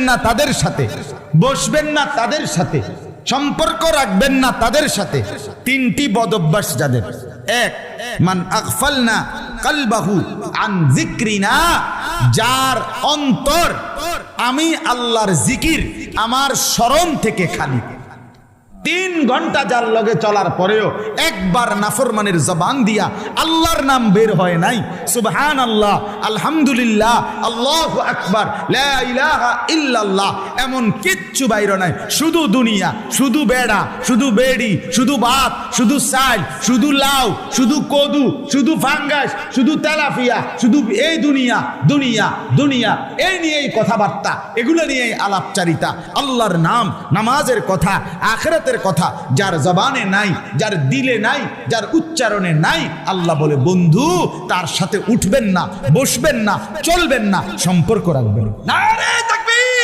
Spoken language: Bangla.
না তাদের সাথে, বসবেন না তাদের সাথে, সম্পর্ক রাখবেন না তাদের সাথে। তিনটি বদঅভ্যাস যাদের। এক, মান আগফালনা কলবাহু আন যিকরিনা, যার অন্তর আমি আল্লাহর জিকির, আমার স্মরণ থেকে খালি। 3 ঘন্টা যার লগে চলার পরেও একবার নাফরমানের জবান দিয়া আল্লাহর নাম বের হয় নাই, সুবহানাল্লাহ, আলহামদুলিল্লাহ, আল্লাহু আকবার, লা ইলাহা ইল্লাল্লাহ, এমন কিচ্ছু বাইর নাই। শুধু দুনিয়া, শুধু বেড়া, শুধু বেড়ি, শুধু ভাত, শুধু চাল, শুধু লাউ, শুধু কদু, শুধু ফাঙ্গাস, শুধু তেলাপিয়া, শুধু এই দুনিয়া দুনিয়া দুনিয়া, এই নিয়েই কথাবার্তা, এগুলো নিয়েই আলাপচারিতা। আল্লাহর নাম, নামাজের কথা, আখিরাতের কথা যার জবানে নাই, যার দিলে নাই, যার উচ্চারণে নাই, আল্লাহ বলে বন্ধু তার সাথে উঠবেন না, বসবেন না, চলবেন না, সম্পর্ক রাখবেন না।